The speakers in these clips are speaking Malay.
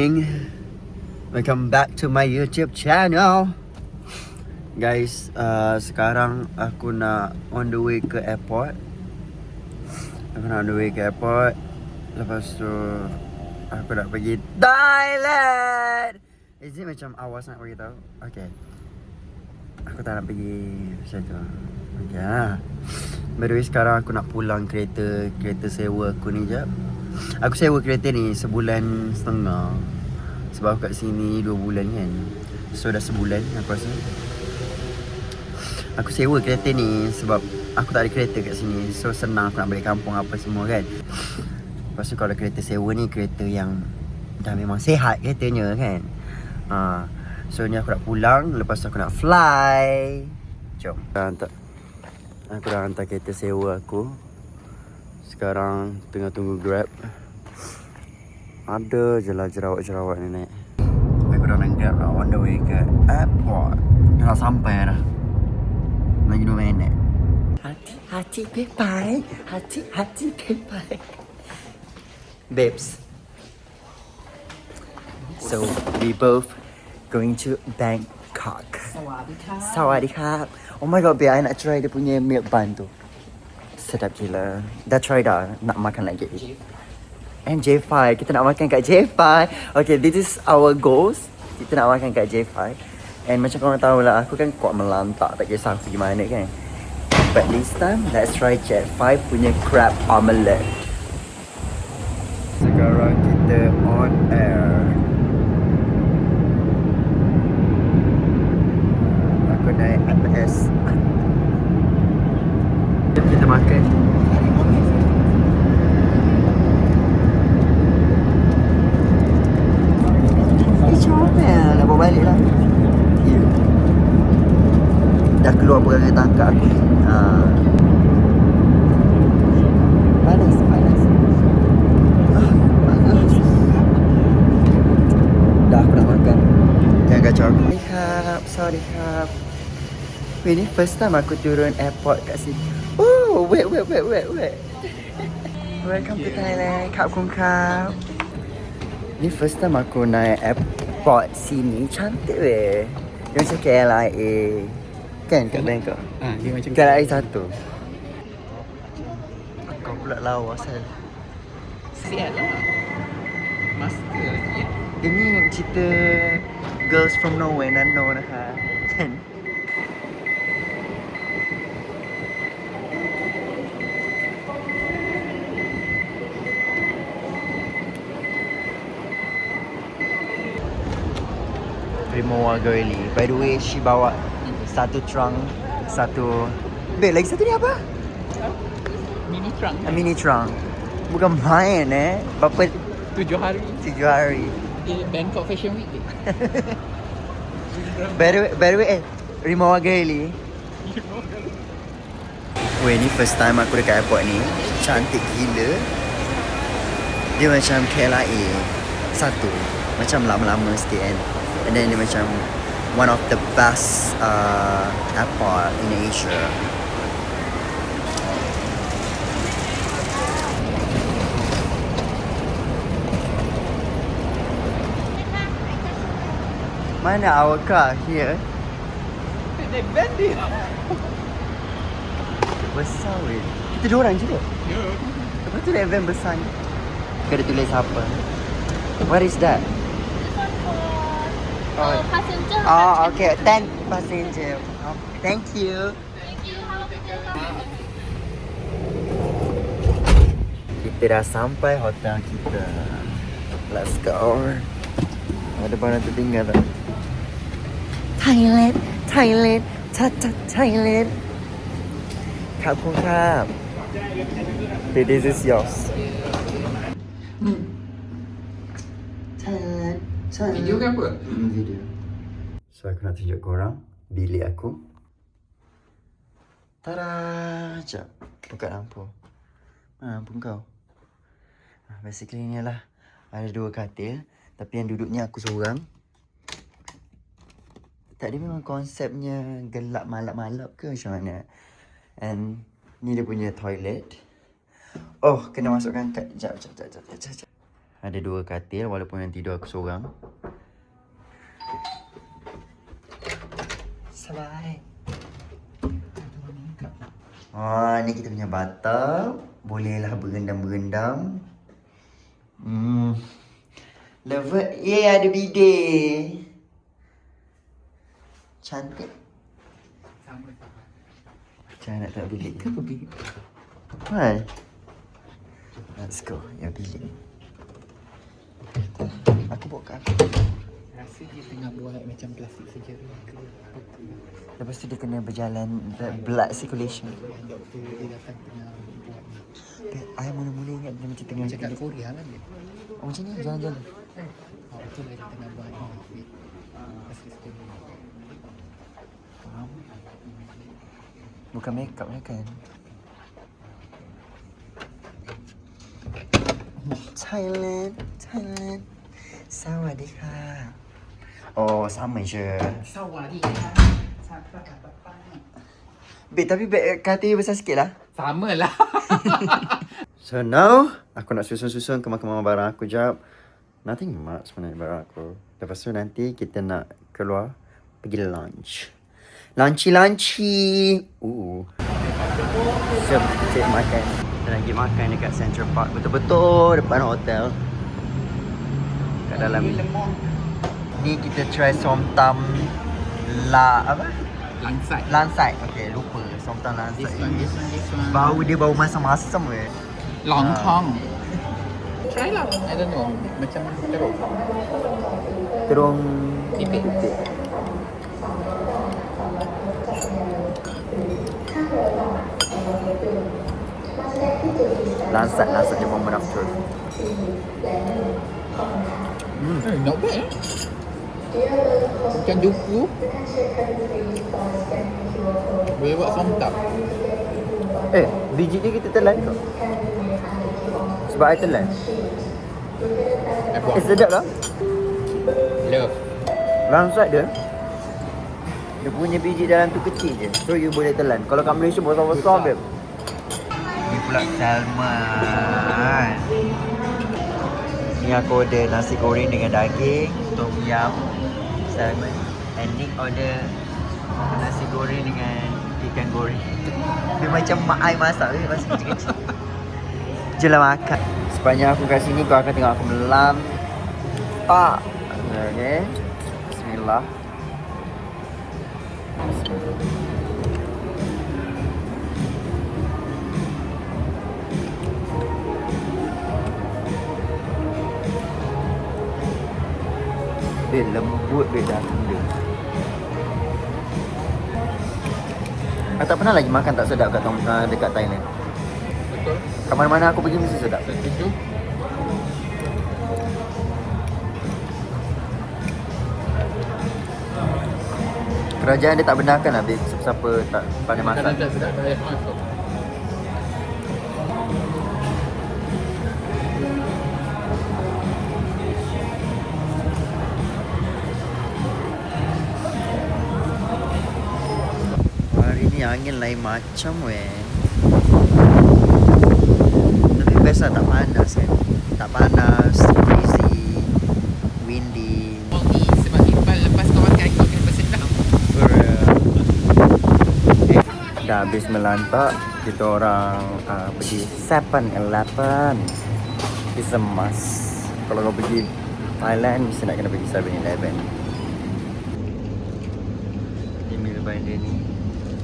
Welcome back to my YouTube channel. Guys, sekarang aku nak on the way ke airport. Lepas tu aku nak pergi Thailand. Is it macam awas nak bagi tahu? Okay. Aku tak nak pergi macam tu. Okay lah. By the way, sekarang aku nak pulang kereta sewa aku ni jap. Aku sewa kereta ni sebulan setengah. Sebab aku kat sini 2 bulan kan. So dah sebulan aku rasa. Aku sewa kereta ni sebab aku tak ada kereta kat sini. So senang aku nak balik kampung apa semua kan. Lepas tu kalau kereta sewa ni kereta yang dah memang sihat keretanya kan. So ni aku nak pulang. Lepas tu aku nak fly. Jom. Aku dah hantar kereta sewa aku. Sekarang tengah tunggu Grab. Ada je lah jerawat-jerawat ni naik. Aku dah naik Grab lah, on the way ke airport. Dah sampai dah. Lagi 2 minit. Hati-hati pepai. Hati-hati pepai. Babes. So we both going to Bangkok. Sawadee-khap. Oh my god, biar I nak try dia punya milk bun tu. Sedap gila. Dah try dah, nak makan lagi. And J5, kita nak makan kat J5. Okay, this is our goals. Kita nak makan kat J5. And macam korang tahu lah, aku kan kuat melantak, tak kisah aku pergi mana kan. But this time, let's try J5 punya crab omelette. Sekarang kita on air. Aku naik atas. Kita makan. Comel. Nak bawa balik lah. Dah keluar perangai tangkap aku. Panas. Panas. Dah aku nak makan. Jangan kacau aku. Sorry hap. Weh, ni first time aku turun airport kat sini. Oh, wait. Welcome to Thailand. Khap Khun Khap. Ni first time aku naik airport sini. Cantik weh. Dia macam KLIA. Kan kat Bangkok? Dia macam KLIA 1. Kau pula lawas kan? sial lah. Master lagi. Ini cerita Girls from Nowhere NanoนะคะKan? Rimowa Girly. By the way, she bawa satu trunk, satu... Babe, lagi satu ni apa? Mini trunk. Mini trunk. Bukan main Berapa? 7 hari. 7 hari. Di Bangkok Fashion Week ni. By the way, Rimowa Girly. Weh, ni first time aku dekat airport ni. Cantik gila. Dia macam KLIA 1. Macam lama-lama sikit kan. And then dia macam one of the best airport in Asia. Mana our car here? Naik van dia. Besar weh. Kita 2 orang je tu. Ya. Lepas tu naik van besar ni. Kena tulis apa? What is that? Passenger. Oh, okay. 10 passenger. Oh, thank you. Thank you. Have a good day. Kita dah sampai hotel kita. Let's go. Ada barang tertinggal tak? Thailand. Thailand. Khap Khun Khap. This is yours. Thailand. Video ke apa? Video. So aku nak tunjuk korang bilik aku. Tada! Sekejap. Buka lampu. Mana lampu kau? Basically ni lah. Ada 2 katil. Tapi yang duduknya aku seorang. Tak, dia memang konsepnya gelap malap-malap ke macam mana. And ni dia punya toilet. Oh, kena masukkan kat. Sekejap. Ada 2 katil walaupun yang tidur aku seorang. Sabai. Ni kita punya bathtub. Bolehlah berendam-berendam. Level ada bidet. Cantik. Macam nak tengok bilik. Kenapa bilik? Hai. Let's go. Ya, bilik. Aku bawa kat aku. Rasa dia tengah buat macam plastik surgery ke apa. Lepas tu dia kena berjalan blood circulation. Doktor dia datang tengah buat ni. I mula-mula ingat dia macam tengah Cakap Korea lah dia. Oh macam ni jalan-jalan. Betul lah dia tengah buat ni. Plastik surgery. Faham? Bukan make up lah kan? Thailand. Sawadika. Oh, sama je. Sawadika. Tapi beg katil besar sikit lah. Sama lah. So now, aku nak susun-susun kemar-kemar barang aku jap. Nothing much sebenarnya barang aku. Lepas tu nanti kita nak keluar pergi lunch. Lunchy. So, cik makan. Kita nak pergi makan dekat Central Park. Betul-betul depan hotel. Kat dalam. Ni kita try somtam apa? Lansai. Okay, lupa. Somtam lansai. This one. Bau masam-masam ke? Longkong. Try lah. I don't know. Macam teruk. Terung Tipik. Lansat dia Muhammad After. Not bad. Bukan duku. Boleh buat somtap. Biji dia kita telan ke? Sebab I telan. Buat. Sedap lah. Love. Lansat dia. Dia punya biji dalam tu kecil je. So you boleh telan. Kalau kat Malaysia besar-besar babe. Ni pula salmon. Ni aku order nasi goreng dengan daging, tom yum, salmon. And Nick order nasi goreng dengan ikan goreng. Dia macam mak ai masak dia masa kecil-kecil. Je lah makan. Sepanjang aku kat sini kau akan tengok aku melampak. Okay. Bismillah. Dia lembut dia daging dia. Tak pernah lagi makan tak sedap kat dekat Thailand. Betul. Kat mana-mana aku pergi mesti sedap. Setuju. Kerajaan dia tak benarkan lah siapa tak pandai masak. Tak sedap tak payah masuk. Hari ni angin lain macam weh. Tapi best lah tak panas kan. Tak panas, breezy, windy. Wangi sebab Iqbal lepas kau makan kau kena bersenam. Dah habis melantak. Kita orang pergi 7-Eleven. It's a must. Kalau kau pergi Thailand mesti nak kena pergi 7-Eleven. Ni meal binder ni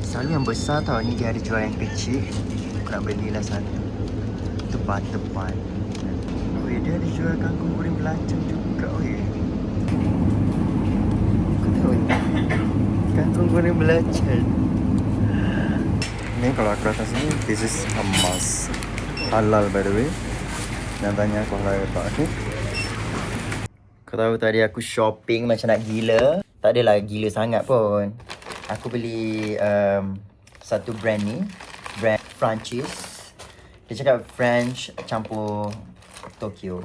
selalu yang besar tau. Ni dia ada jual yang kecil. Aku nak belilah satu. Tepat-tepat. Weh, dia ada jual kangkung goreng belacan juga weh. Kau tahu ni? Kangkung goreng belacan. Ni kalau aku datang sini, this is a must. Halal by the way. Jangan tanya aku halal tak, okay? Kau tahu tadi aku shopping macam nak gila. Tak adalah gila sangat pun. Aku beli satu brand ni. Brand Francis. Dia cakap French campur Tokyo.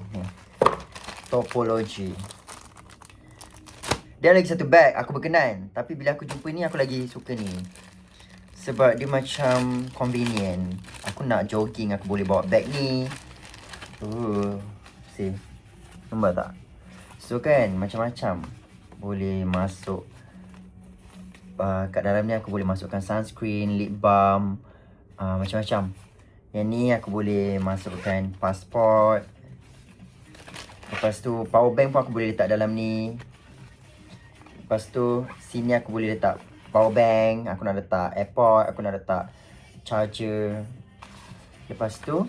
Topology. Dia lagi satu bag aku berkenan. Tapi bila aku jumpa ni, aku lagi suka ni. Sebab dia macam convenient. Aku nak jogging, aku boleh bawa bag ni. See. Nampak tak? So kan macam-macam. Boleh masuk kat dalam ni aku boleh masukkan sunscreen, lip balm, macam-macam. Yang ni aku boleh masukkan passport. Lepas tu power bank pun aku boleh letak dalam ni. Lepas tu sini aku boleh letak power bank, aku nak letak airpod, aku nak letak charger. Lepas tu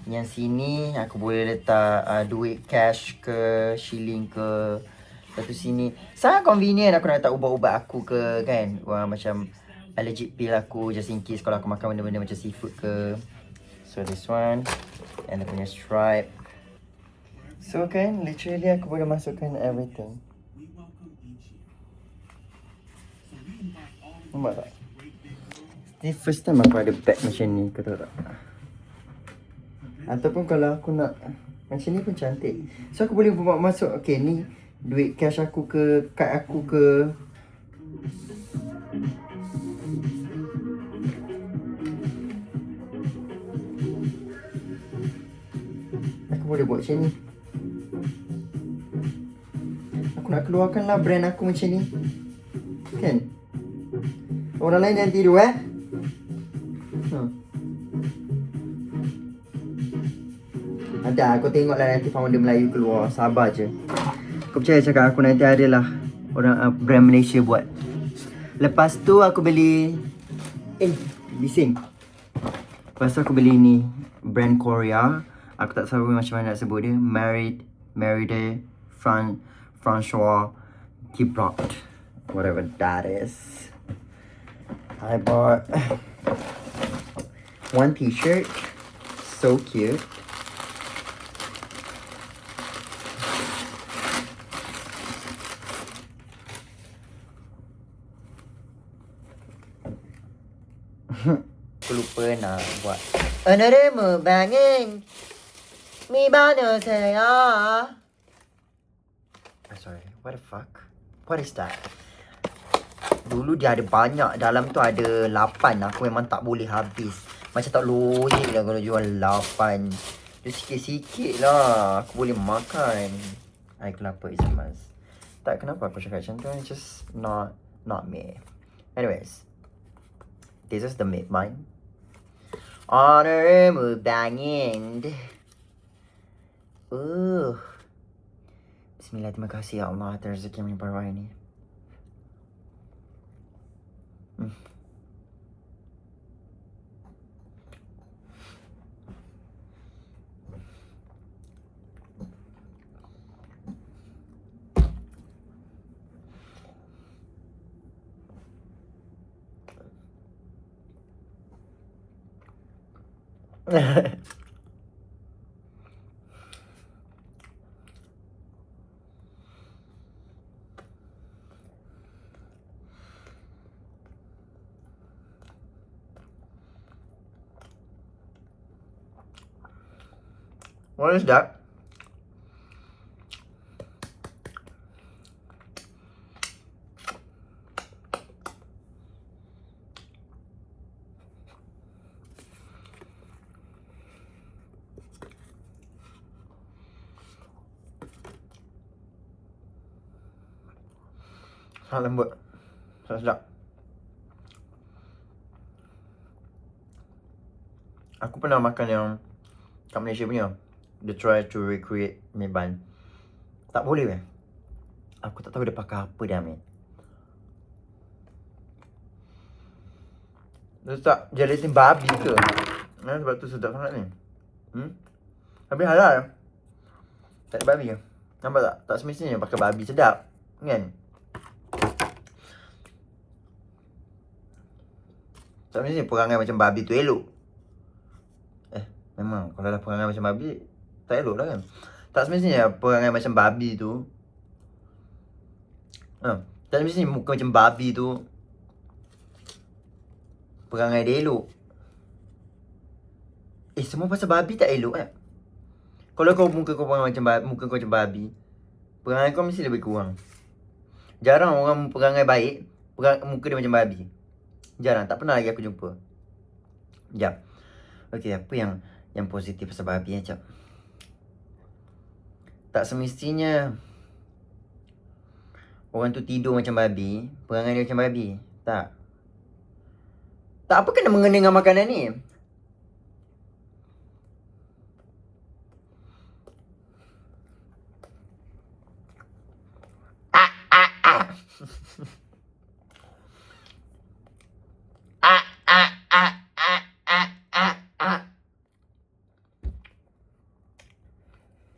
yang sini aku boleh letak duit cash ke, shilling ke. Lepas tu sini sangat convenient aku nak letak ubat-ubat aku ke kan. Macam allergic pill aku just in case kalau aku makan benda-benda macam seafood ke. So this one. And dia punya stripe. So kan literally aku boleh masukkan everything. Nampak tak? Ni first time aku ada bag macam ni, kau tahu tak? Ataupun kalau aku nak macam ni pun cantik. So aku boleh buat masuk, okay ni duit cash aku ke, kad aku ke. Aku boleh buat macam ni. Aku nak keluarkan lah brand aku macam ni. Kan? Orang lain jangan tidur Ada, aku tengoklah nanti founder Melayu keluar. Sabar je. Aku percaya cakap aku nanti adalah orang brand Malaysia buat. Lepas tu aku beli bising. Lepas tu aku beli ni brand Korea. Aku tak tahu macam mana nak sebut dia. Meride François Gibrot, whatever that is. I bought one t-shirt. So cute. Aku lupa nak buat Anaremu banging Mi bana saya. Sorry, what the fuck? What is that? Dulu dia ada banyak. Dalam tu ada 8. Aku memang tak boleh habis. Macam tak logik lah kalau jual 8. Dia sikit-sikit lah. Aku boleh makan. Air kelapa is a must. Tak, kenapa aku cakap macam tu? It's just not me. Anyways, this is the midline. Honorable banging. Bismillah, terima kasih ya Allah atas rezeki yang berwah ini. What is that? Sangat lembut. Sangat sedap. Aku pernah makan yang kat Malaysia punya. Dia try to recreate mi ban. Tak boleh weh. Aku tak tahu dia pakai apa dia ambil. Dia letak gelatin babi ke? Sebab tu sedap sangat ni. Tapi halal. Tak ada babi ke? Nampak tak? Tak semestinya pakai babi sedap. Kan? Tak semestinya perangai macam babi tu elok. Memang kalau dah perangai macam babi tak elok lah kan. Tak semestinya perangai macam babi tu tak semestinya muka macam babi tu perangai dia elok. Semua pasal babi tak elok kan. Kalau kau muka kau perangai macam babi, muka kau macam babi, perangai kau mesti lebih kurang. Jarang orang perangai baik muka dia macam babi. Jarang, tak pernah lagi aku jumpa. Sekejap. Okay, apa yang positif pasal babi Sekejap. Tak semestinya orang tu tidur macam babi, perangai dia macam babi. Tak. Tak apa kena mengena dengan makanan ni.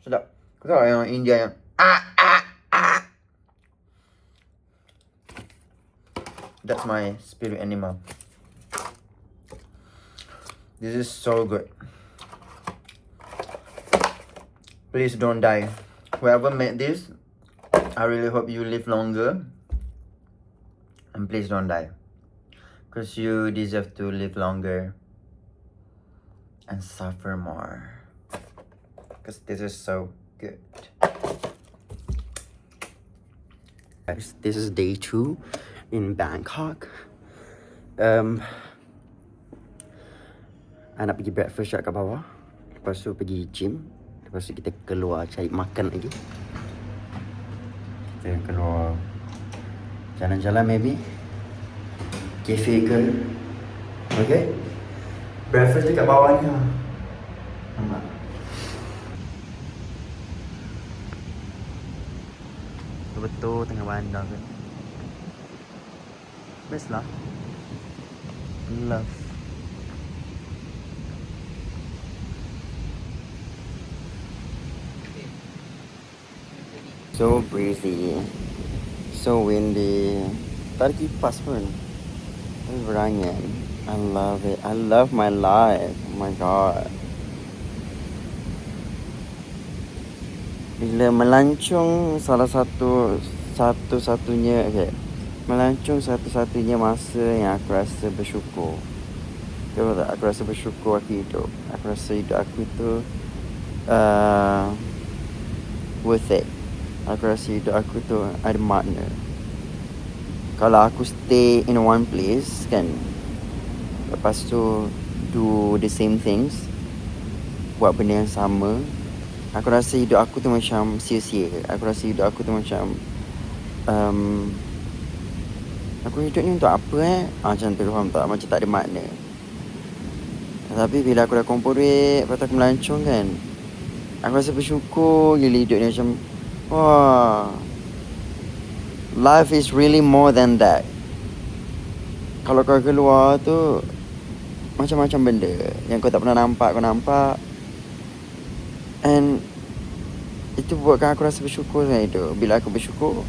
Sedap. Kau tahu yang India yang That's my spirit animal. This is so good. Please don't die. Whoever made this, I really hope you live longer. And please don't die. Because you deserve to live longer and suffer more. Because this is so good. Guys, this is day 2 in Bangkok. Nak pergi breakfast kat bawah. Lepas tu pergi gym. Lepas tu kita keluar cari makan lagi. Kita keluar jalan-jalan maybe. Cafe ke. Okay. Breakfast dekat bawah ni. Nampak. Betul tengah bandar ke. Best lah. Love. So breezy. So windy. Tak ada kipas pun. Tapi berangin. I love it. I love my life. Oh my god. Bila melancong satu-satunya masa yang aku rasa bersyukur. Tahu tak? Aku rasa bersyukur aku hidup. Aku rasa hidup aku tu worth it. Aku rasa hidup aku tu ada makna. Kalau aku stay in one place kan, lepas tu do the same things, buat benda yang sama, aku rasa hidup aku tu macam sia-sia. Aku rasa hidup aku tu macam aku hidup ni untuk apa macam tu, faham tak? Macam tak ada makna. Tapi bila aku dah kumpul duit, lepas tu aku melancong kan, aku rasa bersyukur gila hidup ni. Macam wah, life is really more than that. Kalau kau keluar tu macam-macam benda yang kau tak pernah nampak, kau nampak. And itu buatkan aku rasa bersyukur dengan hidup. Bila aku bersyukur,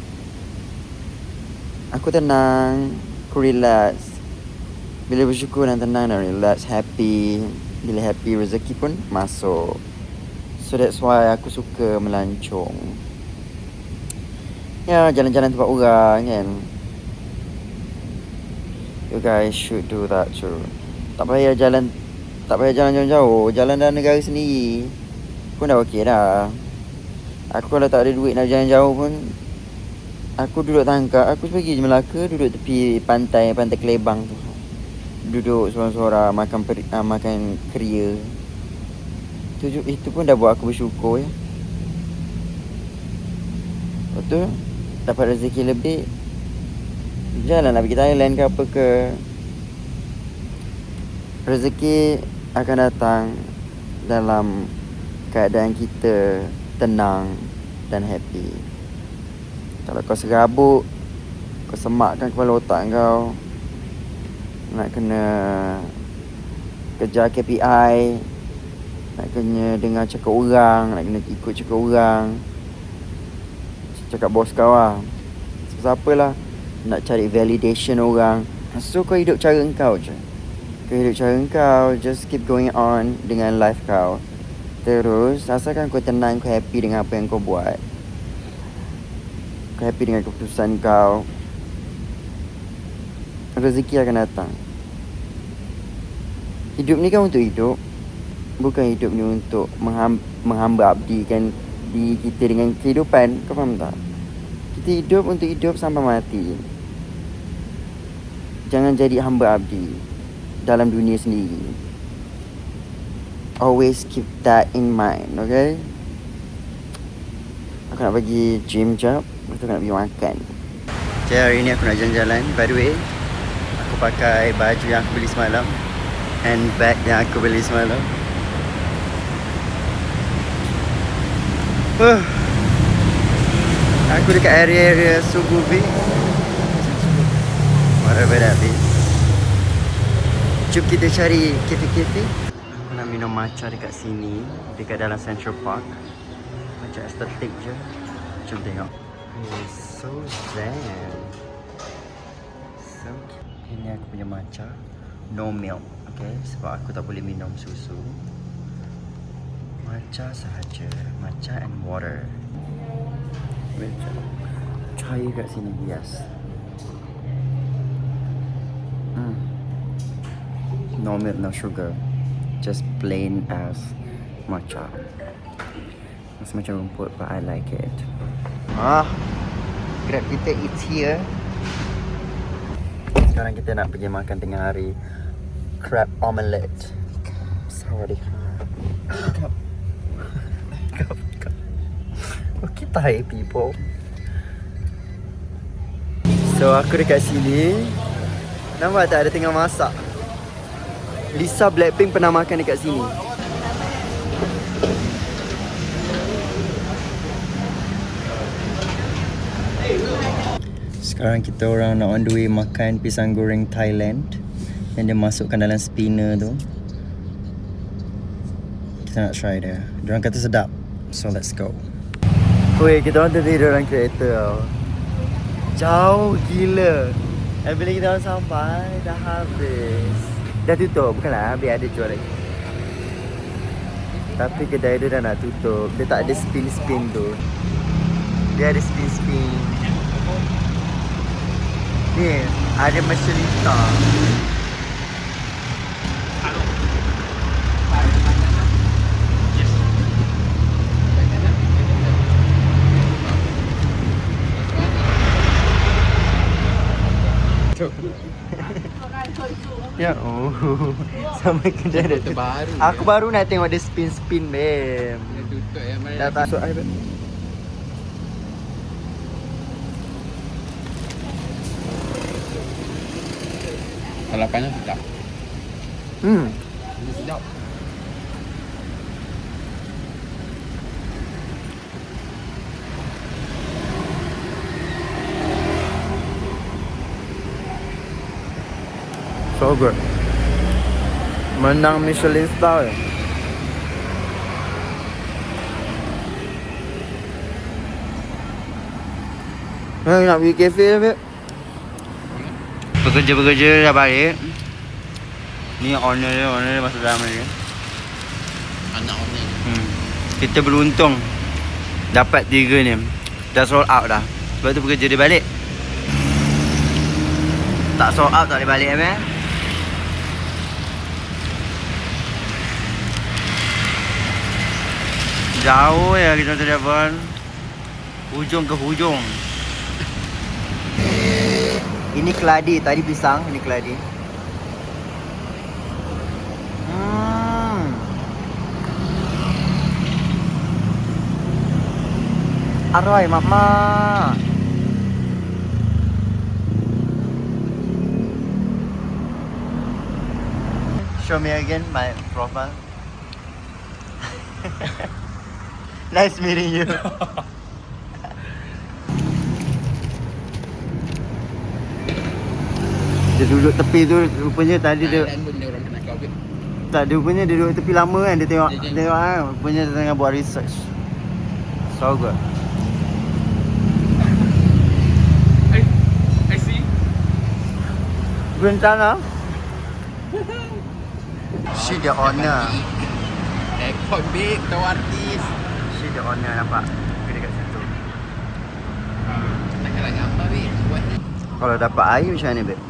aku tenang, aku relax. Bila bersyukur dan tenang dan relax, happy. Bila happy, rezeki pun masuk. So that's why aku suka melancong. Ya, jalan-jalan tempat orang kan. You guys should do that too. Tak payah jalan jauh-jauh. Jalan dalam negara sendiri pun dah okey dah. Aku kalau tak ada duit nak jalan jauh pun, aku duduk tangkap. Aku pergi je Melaka, duduk tepi pantai Kelebang tu. Duduk sorang-sorang makan keria. Itu pun dah buat aku bersyukur ya. Betul? Dapat rezeki lebih, jalan nak pergi Thailand ke apa ke. Rezeki akan datang dalam keadaan kita tenang dan happy. Kalau kau serabut, kau semakkan kepala otak kau, nak kena kejar KPI, nak kena dengar cakap orang, nak kena ikut cakap orang, cakap bos kau lah, siapa-siapalah, nak cari validation orang. So kau hidup cara engkau je. Kau hidup cara engkau, just keep going on dengan life kau. Terus asalkan kau tenang, kau happy dengan apa yang kau buat, kau happy dengan keputusan kau, rezeki akan datang. Hidup ni kan untuk hidup, bukan hidup ni untuk menghamba abdikan diri kita dengan kehidupan. Kau faham tak? Kita hidup untuk hidup sampai mati. Jangan jadi hamba abdi dalam dunia sendiri. Always keep that in mind, okay? Aku nak pergi gym jap. Lepas tu aku nak pergi makan. Jadi hari ni aku nak jalan-jalan. By the way, aku pakai baju yang aku beli semalam, handbag yang aku beli semalam. Aku dekat area Sububi, whatever that be. Jom kita cari kafe-kafe. Aku nak minum matcha dekat sini, dekat dalam Central Park. Macam estetik je. Jom tengok. Oh, so zen. So cute. Ini aku punya matcha. No milk, okay? Sebab aku tak boleh minum susu. Matcha sahaja. Matcha and water. Cahaya kat sini, yes. No milk, no sugar. Just plain as matcha. Rasa macam rumput, but I like it. Grab kita it's here. Sekarang kita nak pergi makan tengah hari. Crab omelette. Sorry. Okay, Thai people. So aku dekat sini. Nampak tak ada tengah masak. Lisa Blackpink pernah makan dekat sini. Sekarang kita orang nak on the way makan pisang goreng Thailand yang dia masukkan dalam spinner tu. Kita nak try dia. Diorang kata sedap. So let's go. Weh, kita orang tidur dalam kereta tau. Jauh gila. Dan bila kita orang sampai, dah habis. Dah tutup, bukanlah biar ada jual lagi. Tapi kedai dia dah nak tutup. Dia tak ada spin-spin tu. Dia ada spin-spin. Ni, ada Michelin star. Ya, oh. Sama kedai dah tutup. Aku baru nak tengok dia spin-spin, bem. Dia tutup ya, mari. Dah tak masuk air, bem. Lalapannya sedap. Ini sedap. So good. Menang Michelin star. Nak pergi kafe lah, beb. Bekerja-bekerja dah balik. Ni owner dia masuk dalam ni. Anak orang ni. Kita beruntung dapat 3 ni. Dah sold out dah. Sebab tu bekerja dia balik. Tak sold out tak boleh balik, beb. Jauh ya kita travel. Hujung ke hujung. Ini keladi, tadi pisang, ini keladi. Aroy, mama. Show me again my profile. Nice meeting you. Dia duduk tepi tu, rupanya tadi dia Dan pun dia orang kena COVID. tak, dia rupanya dia duduk tepi lama kan. Dia tengok kan, rupanya dia tengah buat research. So good. I see. Berencana. She the owner. Aircon big, tahu artis. She the owner, nampak? Dia dekat situ. Tak kira gambar big. Buat ni. Kalau dapat air macam mana, babe?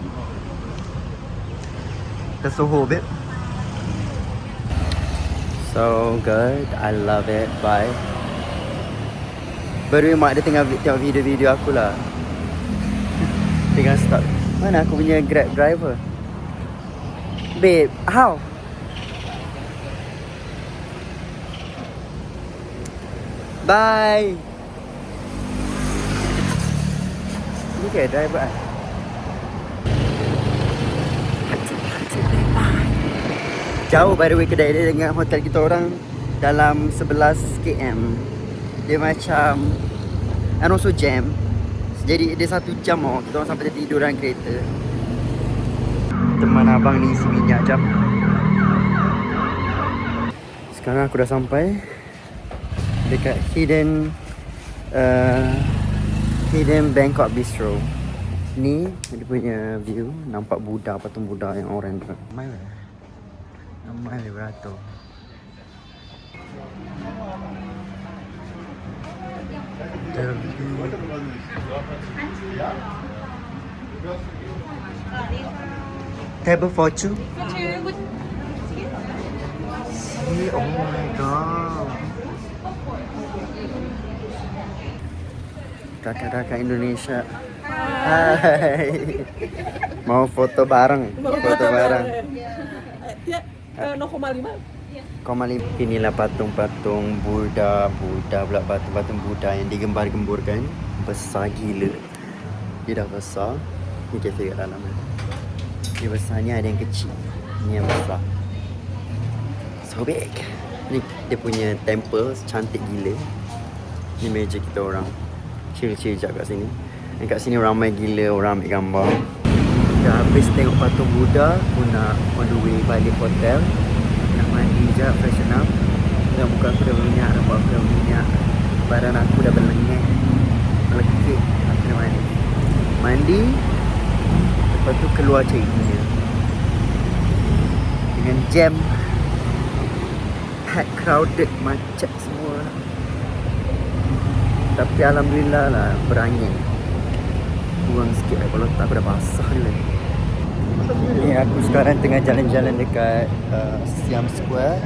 Tersuhu, babe. So good, I love it. Bye. Baru mak dia tengah tengok video-video aku lah. Tengah stop. Mana aku punya Grab driver? Babe, how? Bye. Ni kedai buat. Jauh by the way kedai dia dengan hotel kita orang dalam 11 km. Dia macam and also jam. Jadi dia 1 jam kita orang sampai tidur dalam kereta. Teman abang ni isi minyak jap. Sekarang aku dah sampai dekat Hidden Bangkok Bistro. Ni dia punya view, nampak Buddha, patung Buddha yang orange tu. Ramai beratur. Table for two. Oh my god. Kakak-kakak Indonesia. Hai. Mau foto bareng. Foto bareng. Ya, 0,5. Inilah patung-patung Buddha pula, patung-patung Buddha yang digembar-gemburkan. Besar gila. Dia dah besar. Ni kafe kat dalam. Dia besar, ni ada yang kecil. Ni yang besar. So big. Ni dia punya temple cantik gila. Ni meja kita orang. Chill-chill je kat sini. Dan kat sini ramai gila orang ambil gambar. Dah habis tengok patung Buddha, aku nak on the way balik hotel. Nak mandi je, freshen up. Dan muka aku dah berminyak, rambut aku dah berminyak. Badan aku dah berlengah, melekit. Aku nak mandi. Mandi, lepas tu keluar cari dia. Dengan jam, packed, crowded, macet semua. Tapi alhamdulillah lah, berangin. Kurang sikit lah, kalau tak aku dah basah je. Ni aku sekarang tengah jalan-jalan dekat Siam Square.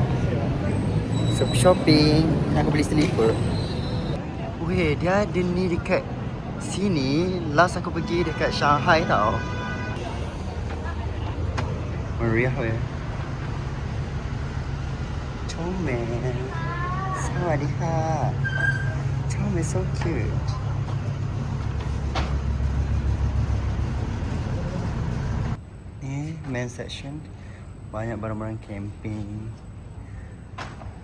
Shopping. Aku beli slipper. Weh, dia ada ni dekat sini. Last aku pergi dekat Shanghai tau. Meriah weh. Comel. Sawadee-ha. Comel so cute. Main section. Banyak barang-barang camping.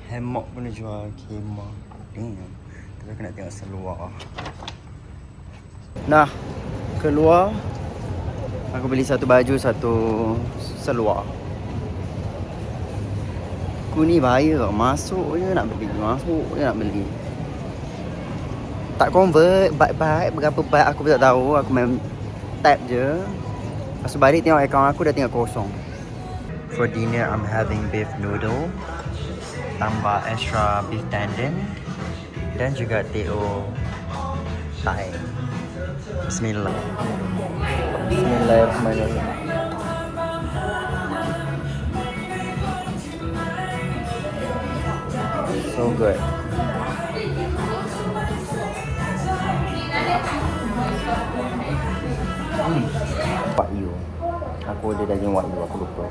Hammock pun dia jual, khemah. Damn. Tapi aku nak tengok seluar. Nah, keluar. Aku beli satu baju, satu seluar. Aku ni bahaya tau. Masuk je nak beli. Masuk je nak beli. Tak convert. Baik-baik. Berapa baik aku pun tak tahu. Aku main tap je. Lepas balik tengok akaun aku dah tinggal kosong. For dinner, I'm having beef noodle. Tambah extra beef tendon. Dan juga teo Thai. Bismillah. Bismillahirrahmanirrahim. So good. Wagyu. Aku order daging wagyu, aku lupa.